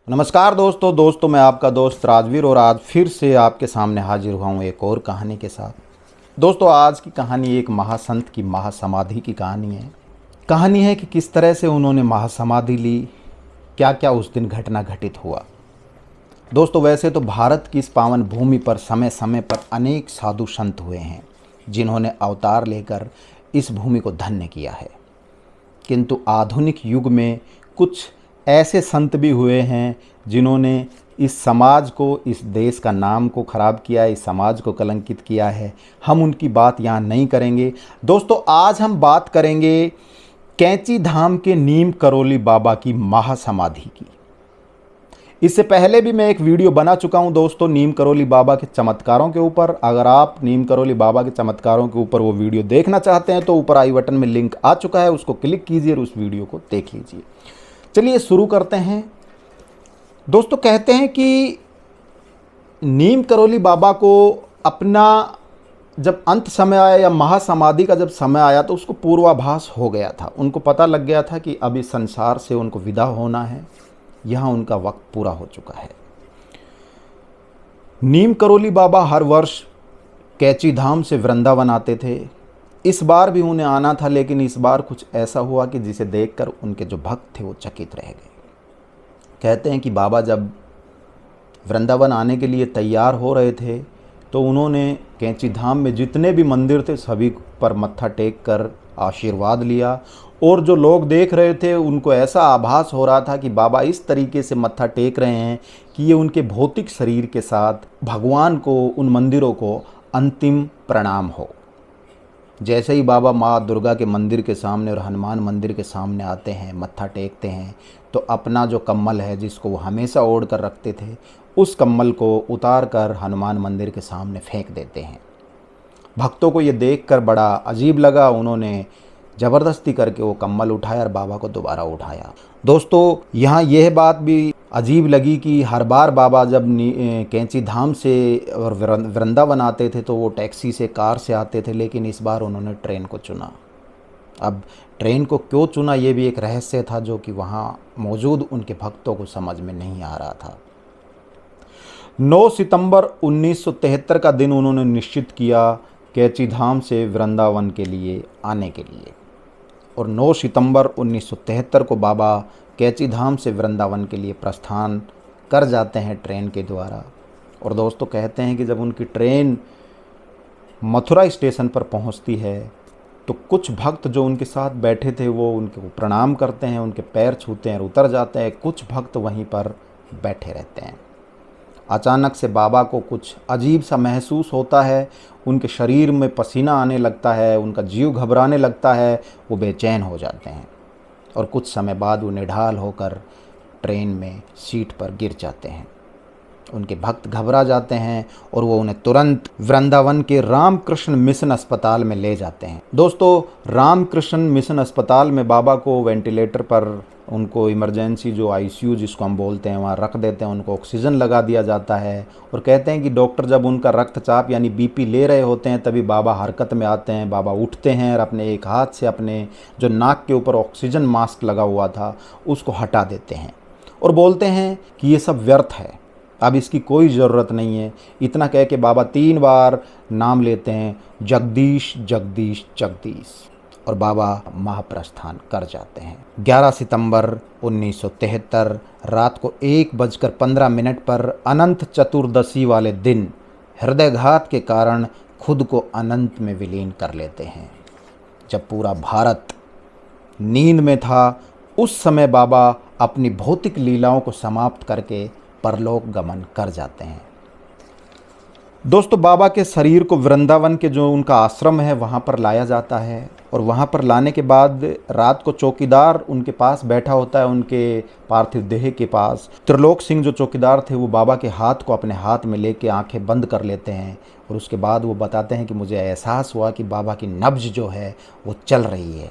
नमस्कार दोस्तों मैं आपका दोस्त राजवीर और आज फिर से आपके सामने हाजिर हुआ हूँ एक और कहानी के साथ। दोस्तों आज की कहानी एक महासंत की महासमाधि की कहानी है। कहानी है कि किस तरह से उन्होंने महासमाधि ली, क्या क्या उस दिन घटना घटित हुआ। दोस्तों वैसे तो भारत की इस पावन भूमि पर समय समय पर अनेक साधु संत हुए हैं जिन्होंने अवतार लेकर इस भूमि को धन्य किया है, किंतु आधुनिक युग में कुछ ऐसे संत भी हुए हैं जिन्होंने इस समाज को, इस देश का नाम को ख़राब किया है, इस समाज को कलंकित किया है। हम उनकी बात यहाँ नहीं करेंगे। दोस्तों आज हम बात करेंगे कैंची धाम के नीम करोली बाबा की महासमाधि की। इससे पहले भी मैं एक वीडियो बना चुका हूं दोस्तों नीम करोली बाबा के चमत्कारों के ऊपर। अगर आप नीम करोली बाबा के चमत्कारों के ऊपर वो वीडियो देखना चाहते हैं तो ऊपर आई बटन में लिंक आ चुका है, उसको क्लिक कीजिए और उस वीडियो को देख लीजिए। चलिए शुरू करते हैं। दोस्तों कहते हैं कि नीम करोली बाबा को अपना जब अंत समय आया या महासमाधि का जब समय आया तो उसको पूर्वाभास हो गया था। उनको पता लग गया था कि अब इस संसार से उनको विदा होना है, यहाँ उनका वक्त पूरा हो चुका है। नीम करोली बाबा हर वर्ष कैंची धाम से वृंदावन आते थे। इस बार भी उन्हें आना था, लेकिन इस बार कुछ ऐसा हुआ कि जिसे देखकर उनके जो भक्त थे वो चकित रह गए। कहते हैं कि बाबा जब वृंदावन आने के लिए तैयार हो रहे थे तो उन्होंने कैंची धाम में जितने भी मंदिर थे सभी पर मत्था टेक कर आशीर्वाद लिया। और जो लोग देख रहे थे उनको ऐसा आभास हो रहा था कि बाबा इस तरीके से मत्था टेक रहे हैं कि ये उनके भौतिक शरीर के साथ भगवान को, उन मंदिरों को अंतिम प्रणाम हो। जैसे ही बाबा माँ दुर्गा के मंदिर के सामने और हनुमान मंदिर के सामने आते हैं, मत्था टेकते हैं, तो अपना जो कम्बल है जिसको वो हमेशा ओढ़ कर रखते थे उस कम्बल को उतार कर हनुमान मंदिर के सामने फेंक देते हैं। भक्तों को ये देखकर बड़ा अजीब लगा। उन्होंने ज़बरदस्ती करके वो कम्बल उठाया और बाबा को दोबारा उठाया। दोस्तों यहाँ यह बात भी अजीब लगी कि हर बार बाबा जब कैंची धाम से और वृंदावन आते थे तो वो टैक्सी से, कार से आते थे, लेकिन इस बार उन्होंने ट्रेन को चुना। अब ट्रेन को क्यों चुना ये भी एक रहस्य था जो कि वहाँ मौजूद उनके भक्तों को समझ में नहीं आ रहा था। 9 सितंबर 1973 का दिन उन्होंने निश्चित किया कैंची धाम से वृंदावन के लिए आने के लिए, और 9 सितंबर 1973 को बाबा कैंची धाम से वृंदावन के लिए प्रस्थान कर जाते हैं ट्रेन के द्वारा। और दोस्तों कहते हैं कि जब उनकी ट्रेन मथुरा स्टेशन पर पहुंचती है तो कुछ भक्त जो उनके साथ बैठे थे वो उनको प्रणाम करते हैं, उनके पैर छूते हैं और उतर जाते हैं। कुछ भक्त वहीं पर बैठे रहते हैं। अचानक से बाबा को कुछ अजीब सा महसूस होता है, उनके शरीर में पसीना आने लगता है, उनका जीव घबराने लगता है, वो बेचैन हो जाते हैं और कुछ समय बाद वो निढाल होकर ट्रेन में सीट पर गिर जाते हैं। उनके भक्त घबरा जाते हैं और वो उन्हें तुरंत वृंदावन के रामकृष्ण मिशन अस्पताल में ले जाते हैं। दोस्तों रामकृष्ण मिशन अस्पताल में बाबा को वेंटिलेटर पर, उनको इमरजेंसी जो आईसीयू जिसको हम बोलते हैं वहाँ रख देते हैं, उनको ऑक्सीजन लगा दिया जाता है। और कहते हैं कि डॉक्टर जब उनका रक्तचाप यानी बीपी ले रहे होते हैं तभी बाबा हरकत में आते हैं। बाबा उठते हैं और अपने एक हाथ से अपने जो नाक के ऊपर ऑक्सीजन मास्क लगा हुआ था उसको हटा देते हैं और बोलते हैं कि ये सब व्यर्थ है, अब इसकी कोई ज़रूरत नहीं है। इतना कह के बाबा 3 बार नाम लेते हैं, जगदीश जगदीश जगदीश, और बाबा महाप्रस्थान कर जाते हैं। 11 सितंबर 1973 रात को 1:15 पर अनंत चतुर्दशी वाले दिन हृदयघात के कारण खुद को अनंत में विलीन कर लेते हैं। जब पूरा भारत नींद में था उस समय बाबा अपनी भौतिक लीलाओं को समाप्त करके परलोक गमन कर जाते हैं। दोस्तों बाबा के शरीर को वृंदावन के जो उनका आश्रम है वहाँ पर लाया जाता है और वहाँ पर लाने के बाद रात को चौकीदार उनके पास बैठा होता है, उनके पार्थिव देह के पास। त्रिलोक सिंह जो चौकीदार थे वो बाबा के हाथ को अपने हाथ में लेके आंखें बंद कर लेते हैं और उसके बाद वो बताते हैं कि मुझे एहसास हुआ कि बाबा की नब्ज जो है वो चल रही है।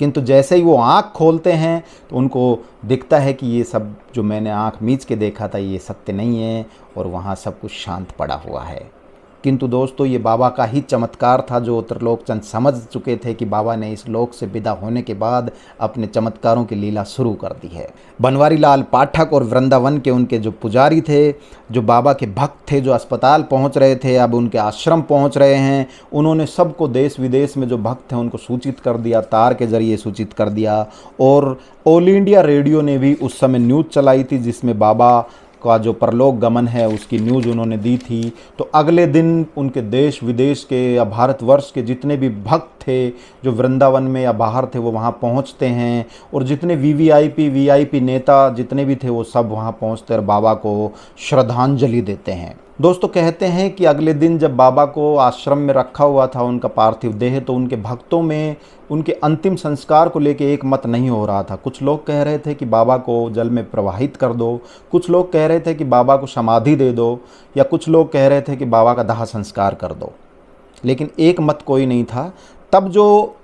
किंतु जैसे ही वो आँख खोलते हैं तो उनको दिखता है कि ये सब जो मैंने आँख मीच के देखा था ये सत्य नहीं है और वहाँ सब कुछ शांत पड़ा हुआ है। किंतु दोस्तों ये बाबा का ही चमत्कार था जो त्रिलोकचंद समझ चुके थे कि बाबा ने इस लोक से विदा होने के बाद अपने चमत्कारों की लीला शुरू कर दी है। बनवारी लाल पाठक और वृंदावन के उनके जो पुजारी थे, जो बाबा के भक्त थे, जो अस्पताल पहुंच रहे थे, अब उनके आश्रम पहुंच रहे हैं, उन्होंने सबको देश विदेश में जो भक्त थे उनको सूचित कर दिया, तार के जरिए सूचित कर दिया। और ऑल इंडिया रेडियो ने भी उस समय न्यूज़ चलाई थी जिसमें बाबा का जो परलोक गमन है उसकी न्यूज़ उन्होंने दी थी। तो अगले दिन उनके देश विदेश के या भारतवर्ष के जितने भी भक्त थे जो वृंदावन में या बाहर थे वो वहाँ पहुँचते हैं, और जितने वीआईपी नेता जितने भी थे वो सब वहाँ पहुँचते और बाबा को श्रद्धांजलि देते हैं। दोस्तों कहते हैं कि अगले दिन जब बाबा को आश्रम में रखा हुआ था उनका पार्थिव देह, तो उनके भक्तों में उनके अंतिम संस्कार को लेके एक मत नहीं हो रहा था। कुछ लोग कह रहे थे कि बाबा को जल में प्रवाहित कर दो, कुछ लोग कह रहे थे कि बाबा को समाधि दे दो, या कुछ लोग कह रहे थे कि बाबा का दाह संस्कार कर दो, लेकिन एक मत कोई नहीं था। तब जो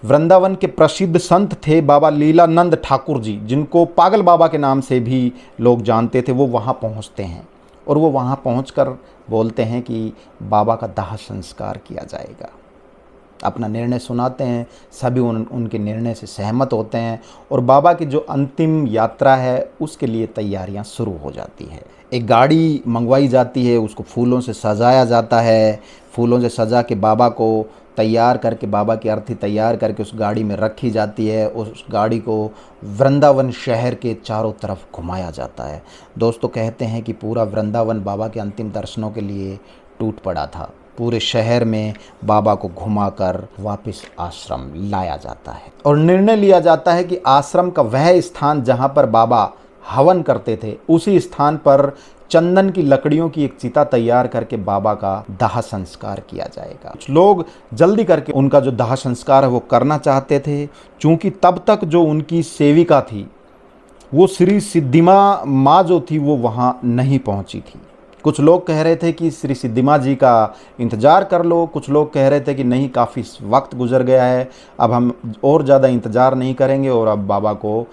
वृंदावन के प्रसिद्ध संत थे बाबा लीलानंद ठाकुर जी, जिनको पागल बाबा के नाम से भी लोग जानते थे, वो वहाँ पहुँचते हैं और वो वहाँ पहुंचकर बोलते हैं कि बाबा का दाह संस्कार किया जाएगा। अपना निर्णय सुनाते हैं, सभी उनके निर्णय से सहमत होते हैं और बाबा की जो अंतिम यात्रा है उसके लिए तैयारियां शुरू हो जाती है। एक गाड़ी मंगवाई जाती है, उसको फूलों से सजाया जाता है, फूलों से सजा के बाबा को तैयार करके, बाबा की अर्थी तैयार करके उस गाड़ी में रखी जाती है। उस गाड़ी को वृंदावन शहर के चारों तरफ घुमाया जाता है। दोस्तों कहते हैं कि पूरा वृंदावन बाबा के अंतिम दर्शनों के लिए टूट पड़ा था। पूरे शहर में बाबा को घुमाकर वापस आश्रम लाया जाता है और निर्णय लिया जाता है कि आश्रम का वह स्थान जहाँ पर बाबा हवन करते थे उसी स्थान पर चंदन की लकड़ियों की एक चिता तैयार करके बाबा का दाह संस्कार किया जाएगा। कुछ लोग जल्दी करके उनका जो दाह संस्कार है वो करना चाहते थे, क्योंकि तब तक जो उनकी सेविका थी वो श्री सिद्धिमा माँ जो थी वो वहाँ नहीं पहुँची थी। कुछ लोग कह रहे थे कि श्री सिद्धिमा जी का इंतज़ार कर लो, कुछ लोग कह रहे थे कि नहीं, काफ़ी वक्त गुजर गया है, अब हम और ज़्यादा इंतज़ार नहीं करेंगे और अब बाबा को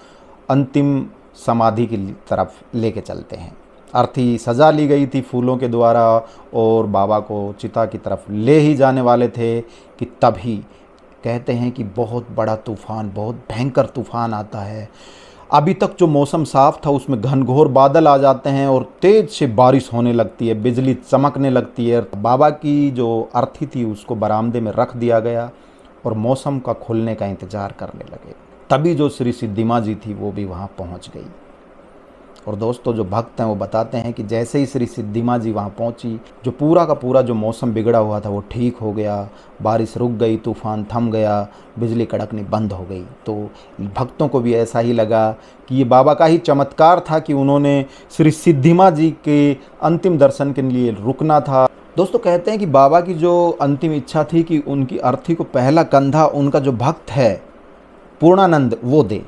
अंतिम समाधि की तरफ लेके चलते हैं। अर्थी सजा ली गई थी फूलों के द्वारा और बाबा को चिता की तरफ ले ही जाने वाले थे कि तभी कहते हैं कि बहुत बड़ा तूफ़ान, बहुत भयंकर तूफ़ान आता है। अभी तक जो मौसम साफ था उसमें घनघोर बादल आ जाते हैं और तेज़ से बारिश होने लगती है, बिजली चमकने लगती है। बाबा की जो अर्थी थी उसको बरामदे में रख दिया गया और मौसम का खुलने का इंतज़ार करने लगे। तभी जो श्री सिद्धिमा जी थी वो भी वहाँ पहुँच गई। और दोस्तों जो भक्त हैं वो बताते हैं कि जैसे ही श्री सिद्धिमा जी वहाँ पहुँची, जो पूरा का पूरा जो मौसम बिगड़ा हुआ था वो ठीक हो गया, बारिश रुक गई, तूफ़ान थम गया, बिजली कड़कनी बंद हो गई। तो भक्तों को भी ऐसा ही लगा कि ये बाबा का ही चमत्कार था कि उन्होंने श्री सिद्धिमा जी के अंतिम दर्शन के लिए रुकना था। दोस्तों कहते हैं कि बाबा की जो अंतिम इच्छा थी कि उनकी अर्थी को पहला कंधा उनका जो भक्त है पूर्णानंद वो दे,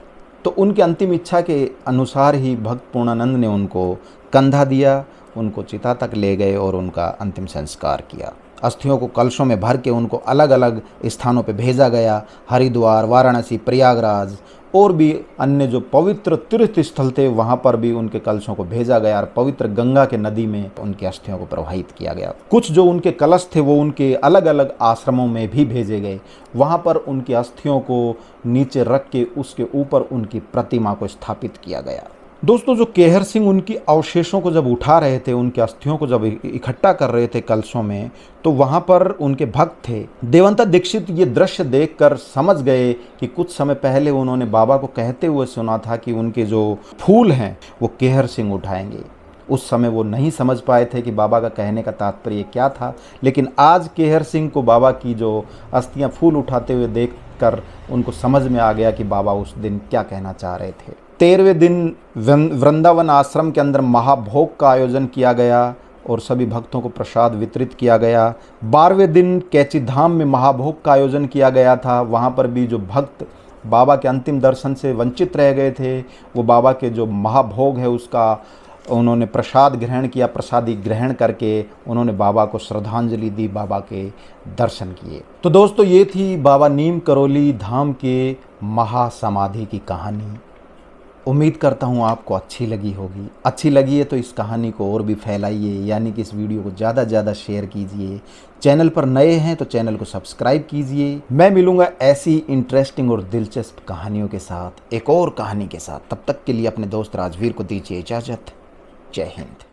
तो उनकी अंतिम इच्छा के अनुसार ही भक्त पूर्णानंद ने उनको कंधा दिया, उनको चिता तक ले गए और उनका अंतिम संस्कार किया। अस्थियों को कलशों में भर के उनको अलग अलग स्थानों पे भेजा गया। हरिद्वार, वाराणसी, प्रयागराज और भी अन्य जो पवित्र तीर्थ स्थल थे वहाँ पर भी उनके कलशों को भेजा गया और पवित्र गंगा के नदी में उनके अस्थियों को प्रवाहित किया गया। कुछ जो उनके कलश थे वो उनके अलग अलग आश्रमों में भी भेजे गए। वहाँ पर उनकी अस्थियों को नीचे रख के उसके ऊपर उनकी प्रतिमा को स्थापित किया गया। दोस्तों जो केहर सिंह उनकी अवशेषों को जब उठा रहे थे, उनकी अस्थियों को जब इकट्ठा कर रहे थे कलशों में, तो वहाँ पर उनके भक्त थे देवंता दीक्षित ये दृश्य देखकर समझ गए कि कुछ समय पहले उन्होंने बाबा को कहते हुए सुना था कि उनके जो फूल हैं वो केहर सिंह उठाएंगे। उस समय वो नहीं समझ पाए थे कि बाबा का कहने का तात्पर्य क्या था, लेकिन आज केहर सिंह को बाबा की जो अस्थियाँ फूल उठाते हुए देखकर उनको समझ में आ गया कि बाबा उस दिन क्या कहना चाह रहे थे। 13वें दिन वृंदावन आश्रम के अंदर महाभोग का आयोजन किया गया और सभी भक्तों को प्रसाद वितरित किया गया। 12वें दिन कैची धाम में महाभोग का आयोजन किया गया था। वहाँ पर भी जो भक्त बाबा के अंतिम दर्शन से वंचित रह गए थे वो बाबा के जो महाभोग है उसका उन्होंने प्रसाद ग्रहण किया। प्रसादी ग्रहण करके उन्होंने बाबा को श्रद्धांजलि दी, बाबा के दर्शन किए। तो दोस्तों ये थी बाबा नीम करोली धाम के महासमाधि की कहानी। उम्मीद करता हूँ आपको अच्छी लगी होगी। अच्छी लगी है तो इस कहानी को और भी फैलाइए, यानी कि इस वीडियो को ज़्यादा से ज़्यादा शेयर कीजिए। चैनल पर नए हैं तो चैनल को सब्सक्राइब कीजिए। मैं मिलूँगा ऐसी इंटरेस्टिंग और दिलचस्प कहानियों के साथ, एक और कहानी के साथ। तब तक के लिए अपने दोस्त राजवीर को दीजिए इजाज़त। जय हिंद।